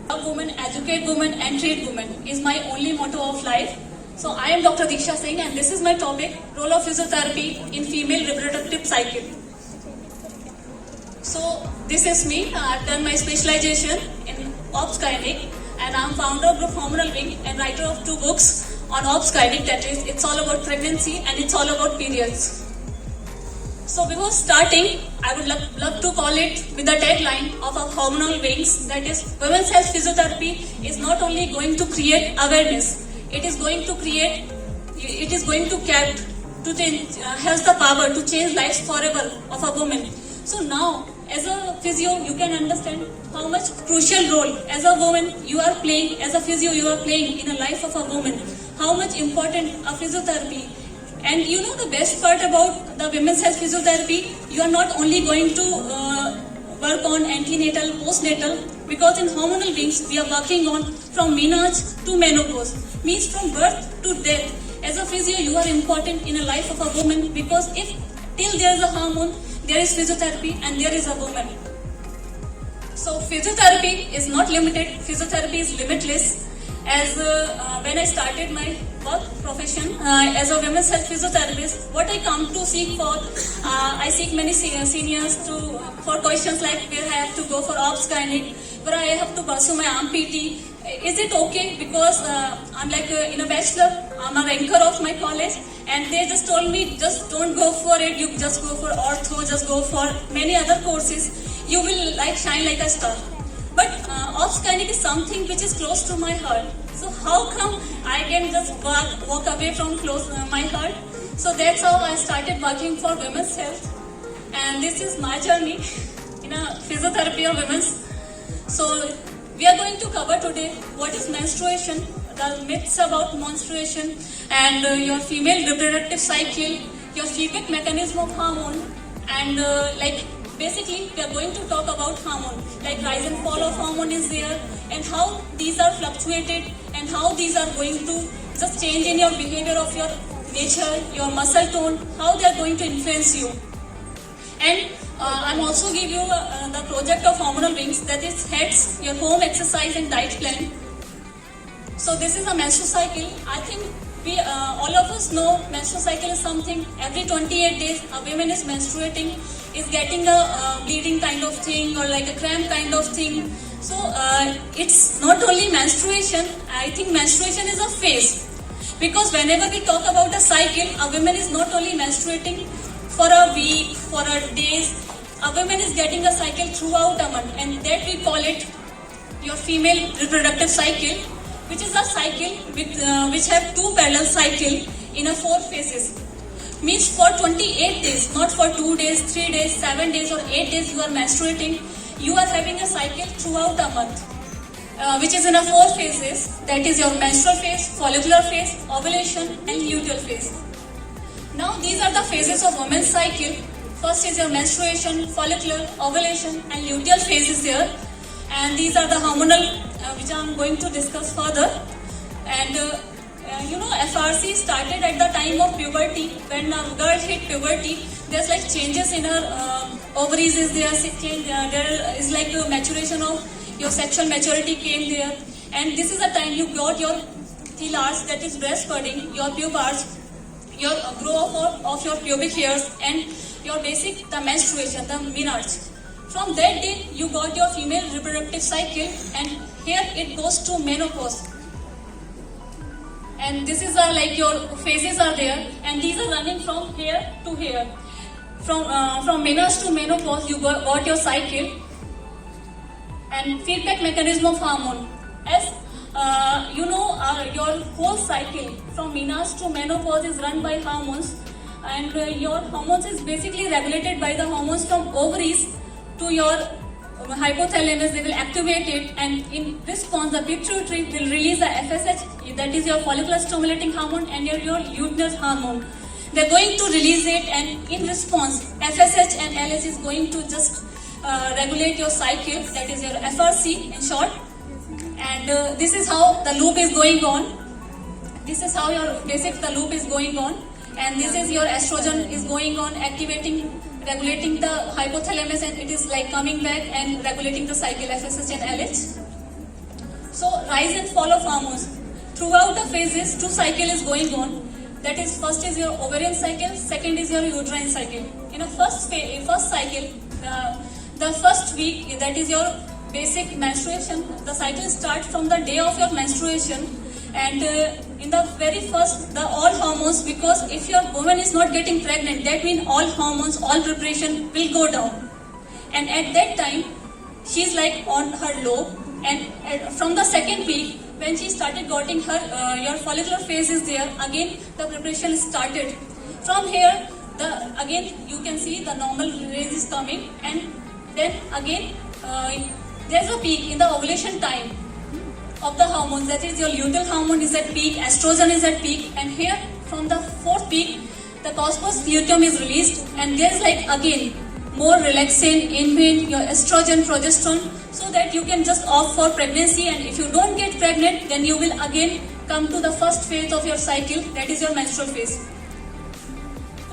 Love women, educate women, and treat women is my only motto of life. So I am Dr. Diksha Singh, and this is my topic: role of physiotherapy in female reproductive cycle. So this is me. I've done my specialization in obs gynec, and I'm founder of Group Hormonal Wing and writer of 2 books on obs gynec. That is, it's all about pregnancy and it's all about periods. So before starting, I would love to call it with the tagline of our hormonal wings, that is, women's health physiotherapy is not only going to create awareness, it is going to has the power to change lives forever of a woman. So now, as a physio, you can understand how much crucial role as a woman you are playing, as a physio you are playing in the life of a woman, how much important a physiotherapy. And you know the best part about the women's health physiotherapy, you are not only going to work on antenatal, postnatal, because in hormonal wings we are working on from menarche to menopause, means from birth to death. As a physio, you are important in the life of a woman, because if till there is a hormone, there is physiotherapy and there is a woman. So physiotherapy is not limited, physiotherapy is limitless. As when I started my work profession as a women's health physiotherapist, what I come to seek for, I seek many seniors for questions like where I have to go for obs gynec, where I have to pursue my arm PT. Is it okay? Because I'm like in a bachelor, I'm a ranker of my college, and they just told me, just don't go for it, you just go for ortho, just go for many other courses, you will shine like a star. But obs gynec is something which is close to my heart. So how come I can just walk away from my heart? So that's how I started working for women's health. And this is my journey in a physiotherapy of women's. So we are going to cover today what is menstruation, the myths about menstruation, and your female reproductive cycle, your feedback mechanism of hormone, and basically, we are going to talk about hormone, like rise and fall of hormone is there, and how these are fluctuated, and how these are going to just change in your behavior of your nature, your muscle tone, how they are going to influence you. And I'm also give you the project of hormonal wings, that is HEADS, your home exercise and diet plan. So this is a menstrual cycle. I think we all of us know menstrual cycle is something every 28 days a woman is menstruating, is getting a bleeding kind of thing or like a cramp kind of thing. So it's not only menstruation, I think menstruation is a phase. Because whenever we talk about a cycle, a woman is not only menstruating for a week, for a days, a woman is getting a cycle throughout a month, and that we call it your female reproductive cycle, which is a cycle which have 2 parallel cycle in a 4 phases. Means for 28 days, not for 2 days, 3 days, 7 days or 8 days you are menstruating, you are having a cycle throughout a month, which is in a 4 phases, that is your menstrual phase, follicular phase, ovulation and luteal phase. Now these are the phases of women's cycle. First is your menstruation, follicular, ovulation and luteal phase is there, and these are the hormonal which I am going to discuss further. And FRC started at the time of puberty. When a girl hit puberty, there's like changes in her ovaries is there, there is like a maturation of your sexual maturity came there, and this is the time you got your thalars, that is breast budding, your pubars, your growth of your pubic hairs, and your basic the menstruation, the menarche. From that day, you got your female reproductive cycle, and here it goes to menopause. And this is like your phases are there, and these are running from here to here. From menarche to menopause, you got your cycle. And feedback mechanism of hormone. As your whole cycle from menarche to menopause is run by hormones, and your hormones is basically regulated by the hormones from ovaries to your hypothalamus. They will activate it, and in response the pituitary will release the FSH, that is your follicular stimulating hormone, and your luteal hormone. They're going to release it, and in response FSH and LH is going to just regulate your cycle, that is your FRC in short. And this is how the loop is going on. This is how your the loop is going on, and this is your estrogen is going on, activating, regulating the hypothalamus, and it is like coming back and regulating the cycle FSH and LH. So rise and fall of hormones. Throughout the phases, two cycle is going on. That is, first is your ovarian cycle, second is your uterine cycle. In a first cycle, the first week, that is your basic menstruation. The cycle starts from the day of your menstruation, and in the very first, all hormones, because if your woman is not getting pregnant, that means all hormones, all preparation will go down. And at that time, she's like on her low, and from the second week, when she started getting her your follicular phase is there, again the preparation started. From here, again you can see the normal range is coming, and then again there's a peak in the ovulation time of the hormones. That is, your luteal hormone is at peak, estrogen is at peak, and here from the fourth peak, the corpus luteum is released, and there's like again more relaxin, inhibin, your estrogen, progesterone, so that you can just opt for pregnancy. And if you don't get pregnant, then you will again come to the first phase of your cycle, that is your menstrual phase.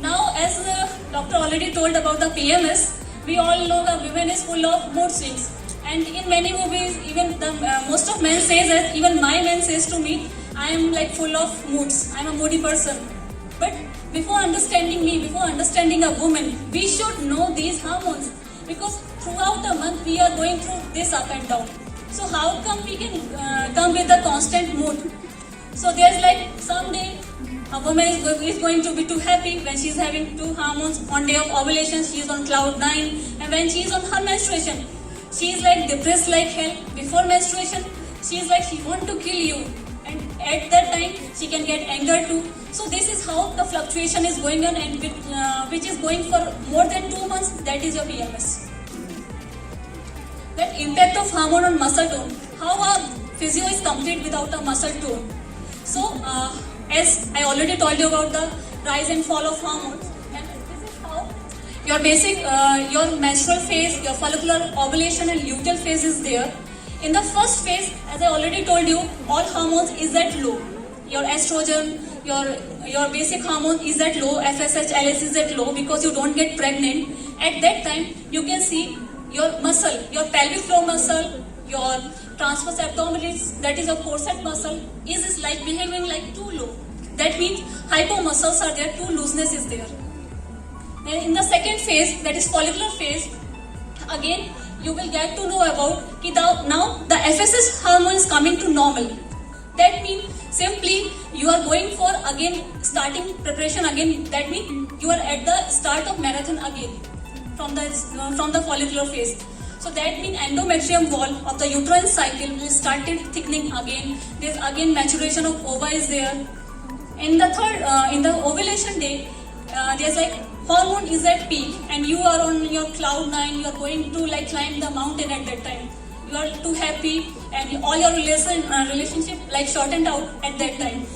Now, as the doctor already told about the PMS, we all know the women is full of mood swings. And in many movies, even the most of men says that, even my man says to me, I am like full of moods, I am a moody person. But before understanding me, before understanding a woman, we should know these hormones, because throughout the month we are going through this up and down. So how come we can come with a constant mood? So there's like someday a woman is going to be too happy when she's having two hormones. On day of ovulation, she is on cloud 9, and when she is on her menstruation, she is like depressed like hell. Before menstruation, she is like she want to kill you, and at that time she can get anger too. So this is how the fluctuation is going on, and which is going for more than 2 months. That is your PMS. That impact of hormone on muscle tone. How a physio is complete without a muscle tone? So as I already told you about the rise and fall of hormones, and this is how your basic your menstrual phase, your follicular ovulation and luteal phase is there. In the first phase, as I already told you, all hormones is at low. Your estrogen, your basic hormone is at low, FSH, LH is at low, because you don't get pregnant. At that time, you can see your muscle, your pelvic floor muscle, your transverse abdominis, that is your corset muscle, is like behaving like too low. That means hypo muscles are there, too looseness is there. Then in the second phase, that is follicular phase, again you will get to know about now the FSH hormone is coming to normal. That means simply you are going for again starting preparation again. That means you are at the start of marathon again from the follicular phase. So that means endometrium wall of the uterine cycle will started thickening again. There's again maturation of ova is there. In the third, in the ovulation day, there's like hormone is at peak, and you are on your cloud 9. You are going to like climb the mountain at that time. You are too happy, and all your relationship like shortened out at that time.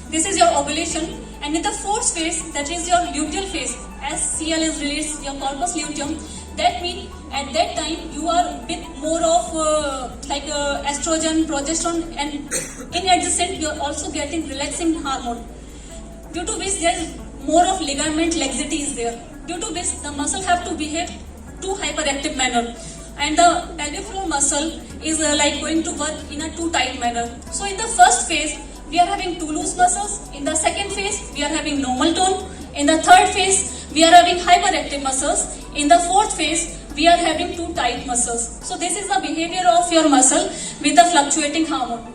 This is your ovulation. And in the fourth phase, that is your luteal phase, as Cl is released, your corpus luteum, that means at that time you are with more of estrogen, progesterone, and in adjacent you are also getting relaxing hormone, due to which there is more of ligament laxity is there, due to which the muscle have to behave too hyperactive manner, and the pelvic floor muscle is like going to work in a too tight manner. So in the first phase we are having two loose muscles, in the second phase we are having normal tone, in the third phase we are having hyperactive muscles, in the fourth phase we are having too tight muscles. So this is the behavior of your muscle with the fluctuating hormone.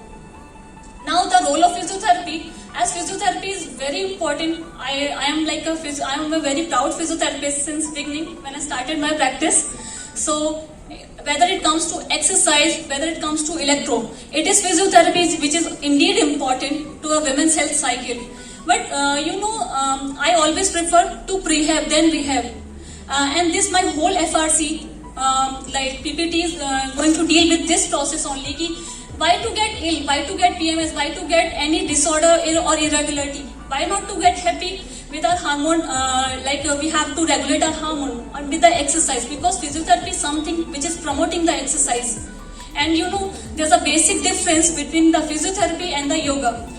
Now the role of physiotherapy, as physiotherapy is very important. I am a very proud physiotherapist since beginning when I started my practice. So whether it comes to exercise, whether it comes to electro, it is physiotherapy which is indeed important to a women's health cycle. But I always prefer to prehab than rehab. And this my whole FRC, like PPT is going to deal with this process only. Why to get ill, why to get PMS, why to get any disorder or irregularity, why not to get happy with our hormone, we have to regulate our hormone and with the exercise, because physiotherapy is something which is promoting the exercise. And there's a basic difference between the physiotherapy and the yoga.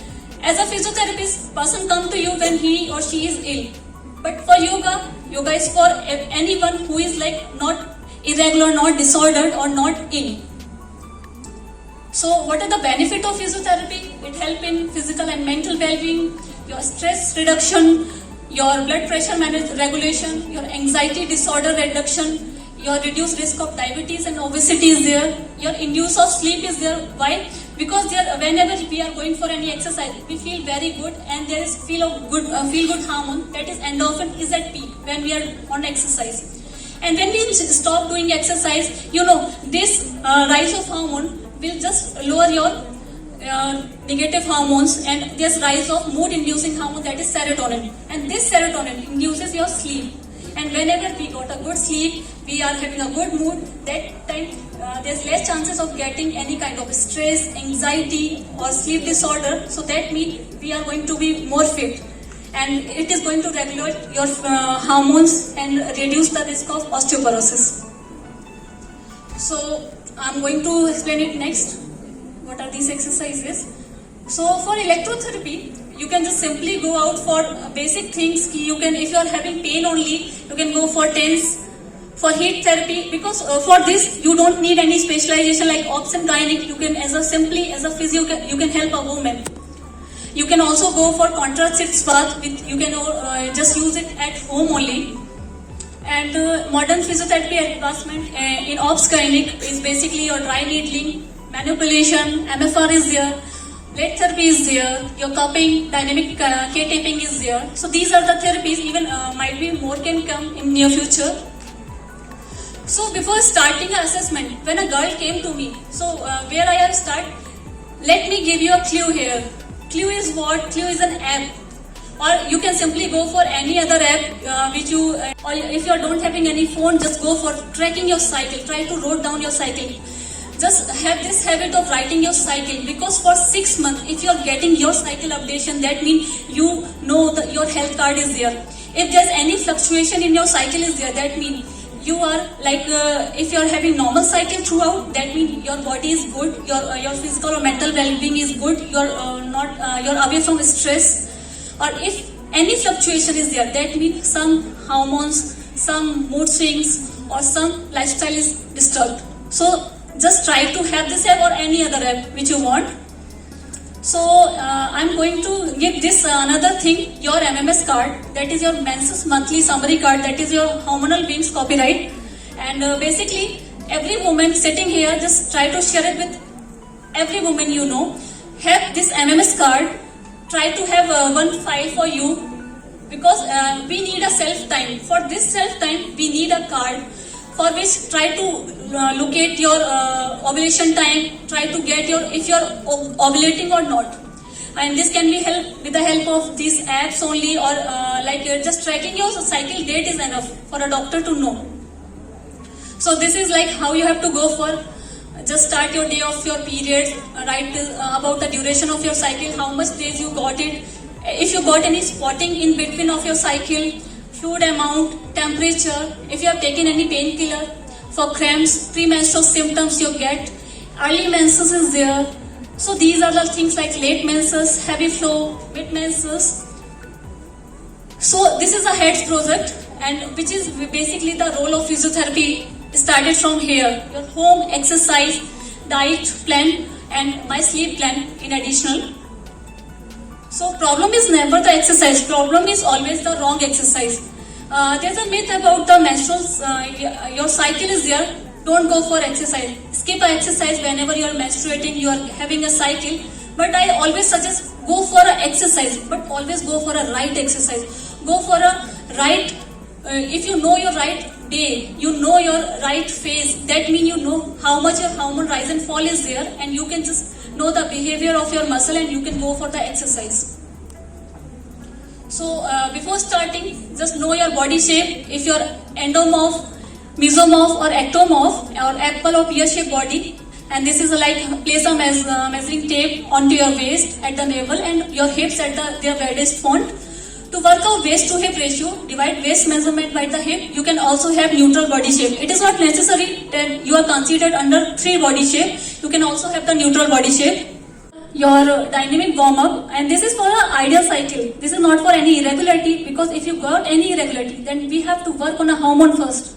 As a physiotherapist, person come to you when he or she is ill. But for yoga is for anyone who is like not irregular, not disordered or not ill. So what are the benefit of physiotherapy? It help in physical and mental well-being, your stress reduction, your blood pressure regulation, your anxiety disorder reduction, your reduced risk of diabetes and obesity is there, your induce of sleep is there. Why? Because there, whenever we are going for any exercise, we feel very good, and there is feel good hormone, that is endorphin, is at peak when we are on exercise. And when we stop doing exercise, this rise of hormone will just lower your negative hormones, and there's rise of mood inducing hormone, that is serotonin, and this serotonin induces your sleep. And whenever we got a good sleep, we are having a good mood, that time there's less chances of getting any kind of stress, anxiety or sleep disorder. So that means we are going to be more fit, and it is going to regulate your hormones and reduce the risk of osteoporosis. So I'm going to explain it next. What are these exercises? So for electrotherapy, you can just simply go out for basic things. You can, if you are having pain only, you can go for TENS. For heat therapy, because for this you don't need any specialization like obs and gynec. You can, as a physio, you can help a woman. You can also go for contrast bath. You can just use it at home only. And modern physiotherapy advancement in obs gynec is basically your dry needling, manipulation, MFR is there, blade therapy is there, your cupping, dynamic K-taping is there. So these are the therapies. Even might be more can come in near future. So before starting an assessment, when a girl came to me, so where I have start, let me give you a clue here. Clue is what? Clue is an app. Or you can simply go for any other app which you, or if you don't having any phone, just go for tracking your cycle. Try to write down your cycle. Just have this habit of writing your cycle, because for 6 months, if you are getting your cycle updation, that means you know that your health card is there. If there's any fluctuation in your cycle is there, that means you are like, if you are having normal cycle throughout, that means your body is good, your physical or mental well-being is good, you're away from stress. Or if any fluctuation is there, that means some hormones, some mood swings, or some lifestyle is disturbed. So just try to have this app or any other app which you want. So I'm going to give this another thing, your MMS card, that is your menses monthly summary card, that is your hormonal beings copyright. And basically every woman sitting here, just try to share it with every woman you know. Have this MMS card, try to have one file for you, because we need a self time. For this self time we need a card, for which try to locate your ovulation time, try to get your, if you are ovulating or not. And this can be helped with the help of these apps only, or like just tracking your cycle date is enough for a doctor to know. So this is like how you have to go for, just start your day of your period, write about the duration of your cycle, how much days you got it, if you got any spotting in between of your cycle, fluid amount, temperature, if you have taken any painkiller for cramps, premenstrual symptoms you get, early menses is there. So these are the things like late menses, heavy flow, mid menses. So this is a HEADS project, and which is basically the role of physiotherapy started from here. Your home exercise, diet plan, and my sleep plan in additional. So problem is never the exercise, problem is always the wrong exercise. There's a myth about the menstrual, your cycle is there, don't go for exercise. Skip an exercise whenever you are menstruating, you are having a cycle. But I always suggest go for an exercise, but always go for a right exercise. Go for a right, if you know your right day, you know your right phase, that means you know how much your hormone rise and fall is there, and you can just know the behavior of your muscle and you can go for the exercise. So before starting, just know your body shape. If you're endomorph, mesomorph or ectomorph, or apple or pear-shaped body, and this is like place a measuring tape onto your waist at the navel and your hips at their widest point. To work out waist to hip ratio, divide waist measurement by the hip. You can also have neutral body shape. It is not necessary that you are considered under 3 body shape. You can also have the neutral body shape. Your dynamic warm-up, and this is for an ideal cycle. This is not for any irregularity, because if you got any irregularity, then we have to work on a hormone first.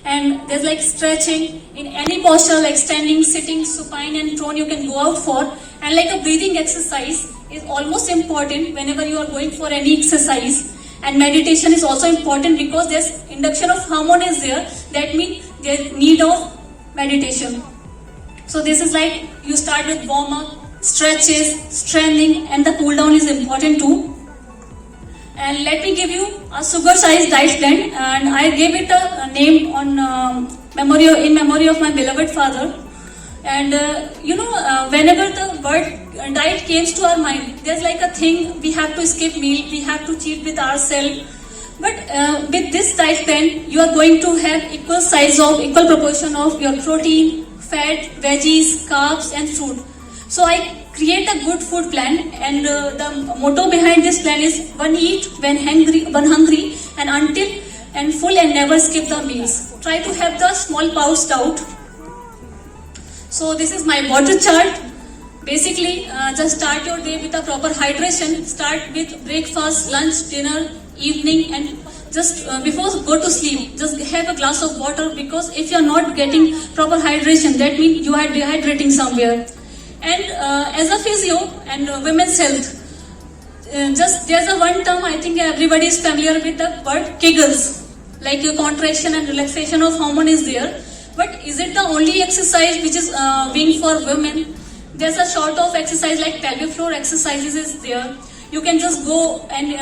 and there's like stretching in any posture, like standing, sitting, supine and prone, you can go out for. And like a breathing exercise is almost important whenever you are going for any exercise. And meditation is also important because there's induction of hormone is there. That means there's need of meditation. So this is like you start with warm up, stretches, strengthening, and the cool down is important too. And let me give you a sugar size diet plan, and I gave it a name on in memory of my beloved father. And whenever the word diet comes to our mind, there's like a thing, we have to skip meal, we have to cheat with ourselves. But with this diet plan, you are going to have equal proportion of your protein, fat, veggies, carbs and fruit. So I create a good food plan, and the motto behind this plan is one eat when hungry and until and full, and never skip the meals. Try to have the small pouched out. So this is my water chart. Basically, just start your day with a proper hydration. Start with breakfast, lunch, dinner, evening, and just before go to sleep, just have a glass of water, because if you are not getting proper hydration, that means you are dehydrating somewhere. And as a physio and women's health, just there's a one term, I think everybody is familiar with the word Kegels, like your contraction and relaxation of hormone is there. But is it the only exercise which is being for women? There's a sort of exercise like pelvic floor exercises is there. You can just go and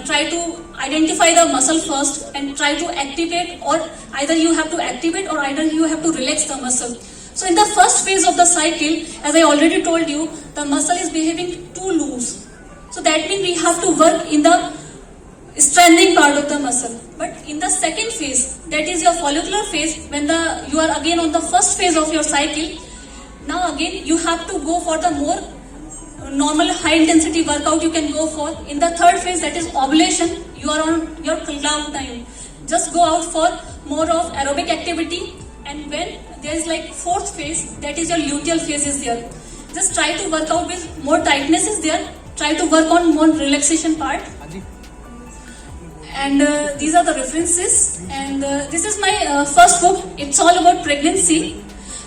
try to identify the muscle first and try to activate, or either you have to activate or either you have to relax the muscle. So in the first phase of the cycle, as I already told you, the muscle is behaving too loose. So that means we have to work in the strengthening part of the muscle. But in the second phase, that is your follicular phase, when you are again on the first phase of your cycle, now again you have to go for the more normal high intensity workout you can go for. In the third phase, that is ovulation, you are on your cloud nine. Just go out for more of aerobic activity. And when there is like fourth phase, that is your luteal phase is there. Just try to work out with more tightness is there. Try to work on more relaxation part. And these are the references. And this is my first book. It's all about pregnancy,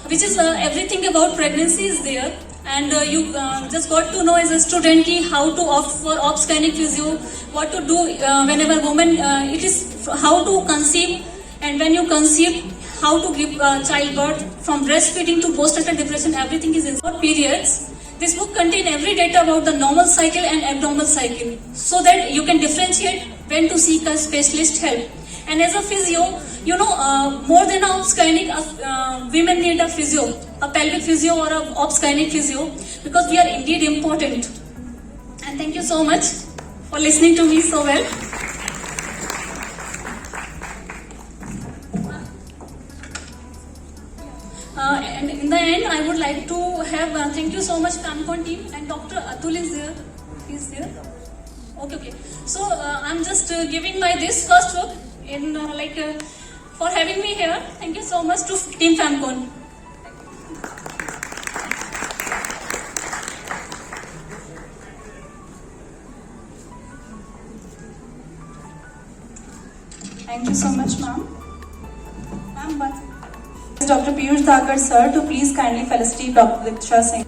which is everything about pregnancy is there. And you just got to know as a student how to opt for obs gynaec physio, what to do whenever woman, it is how to conceive, and when you conceive, how to give childbirth, from breastfeeding to postnatal depression, everything is in short periods. This book contains every data about the normal cycle and abnormal cycle, so that you can differentiate when to seek a specialist help. And as a physio, more than a obs gynaec, women need a physio, a pelvic physio or a obs gynaec physio, because we are indeed important. And thank you so much for listening to me so well. And in the end, I would like to have thank you so much, Camcon team, and Dr. Atul is there. He's there. Okay. So I'm just giving my this first book in for having me here. Thank you so much to Team Camcon. Thank you so much, ma'am. Ma'am, Dr. Piyush Thakur sir to please kindly felicitate Dr. Diksha Singh.